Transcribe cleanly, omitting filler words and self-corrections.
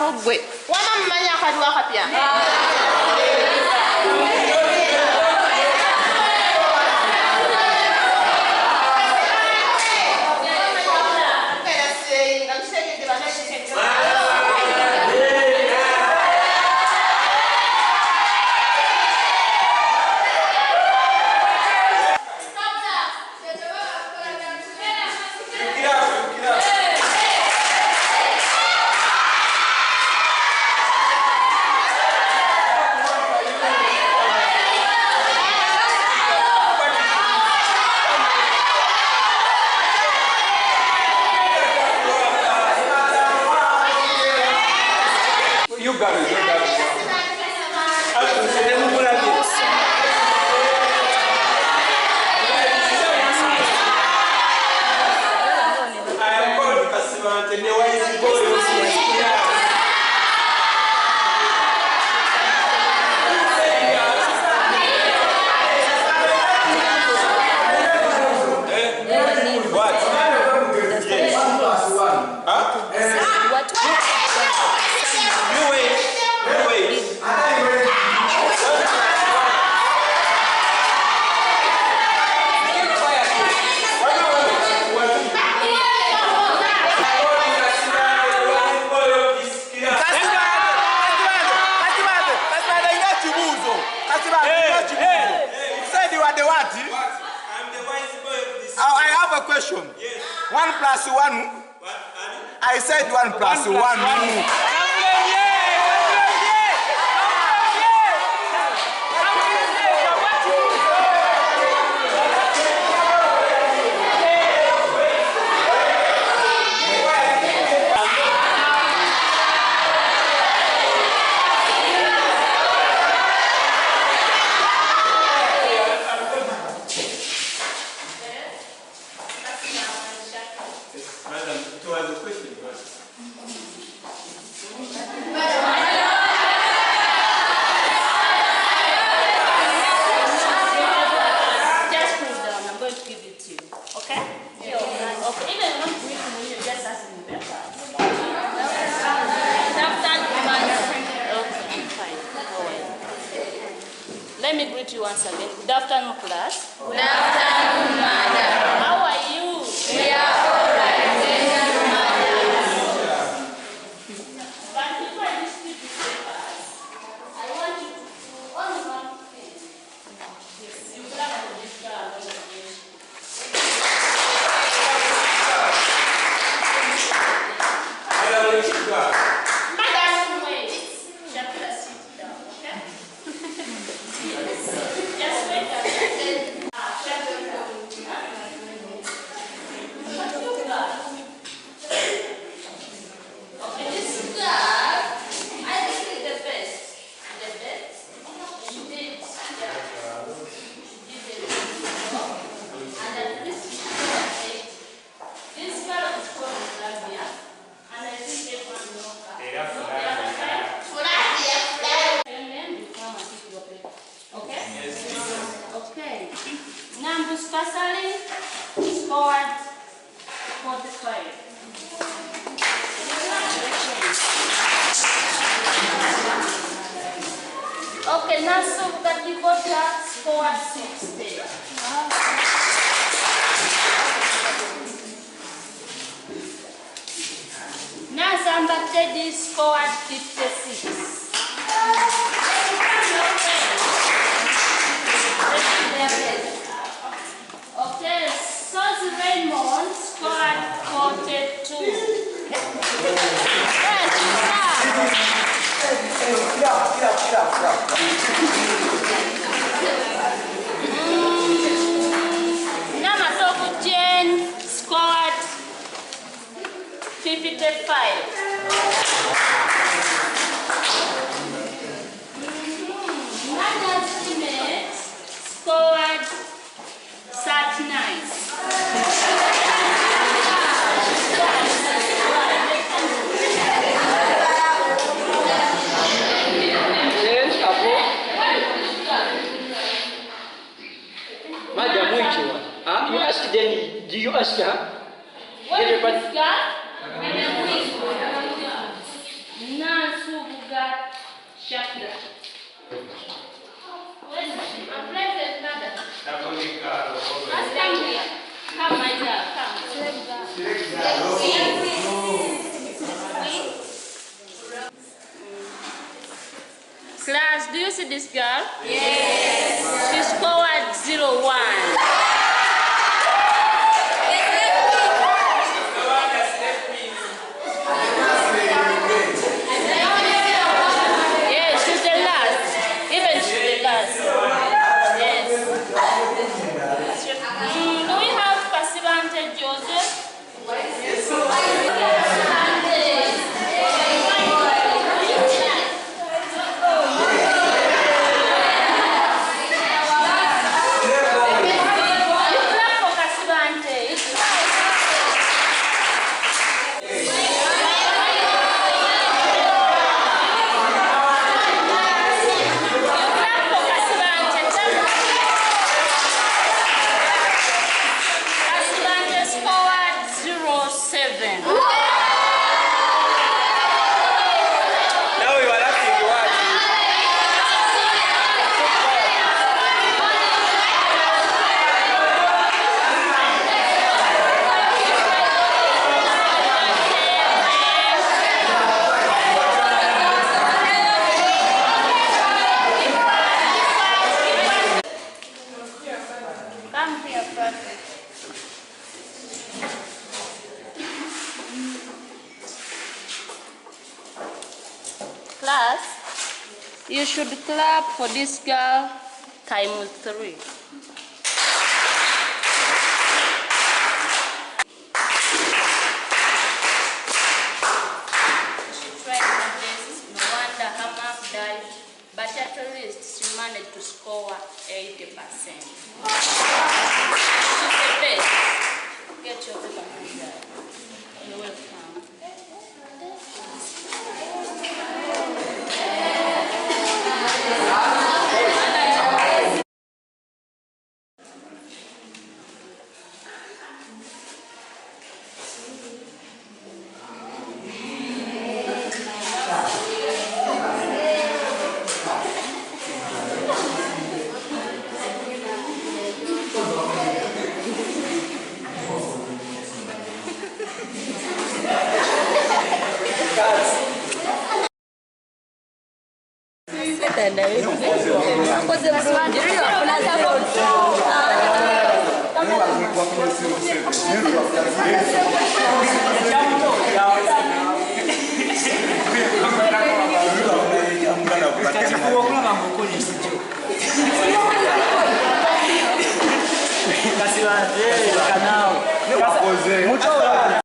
Gezaako gwe. Wama mmanya akaliwo akapya. Question. Yes. 1 plus 1. I said 1 plus 1. Let me greet you once again. Good afternoon, class. Good afternoon, madam. How are you? We are all right. Thank you, madam. But before I distribute the papers, I want you to do only one thing. Yes. You grab the register and notification. Madam, wait. Chapter, sit down, okay? Just wait a second. Okay, this class, I think is the best. The best. You did. And at least this part is called Zambia. And I think everyone knows that. And then you come and pick your paper. Okay? Okay. Numbers Kasari scored 45. Okay, Nasu Katikota scored 60. Nazamba Teddy scored 56. Okay, Sozi Raymond scored 42. Namatoku Jane scored 55. Nana's teammate scored 39. You asked Jenny, do you ask her? What is that? No. Shakira. Where is she? I'm present, mother. Let's come here. Come, my dear, come. Class, do you see this girl? Yes. She scored 0-1. Yeah, she's the last. Even she's the last. Yes. Do we have Pasivante Joseph? Class, you should clap for this girl times 3. She tried her best, no wonder her mark died, but at least she managed to score 80%. She's the best. Get your paper, my girl. You're welcome. Mucho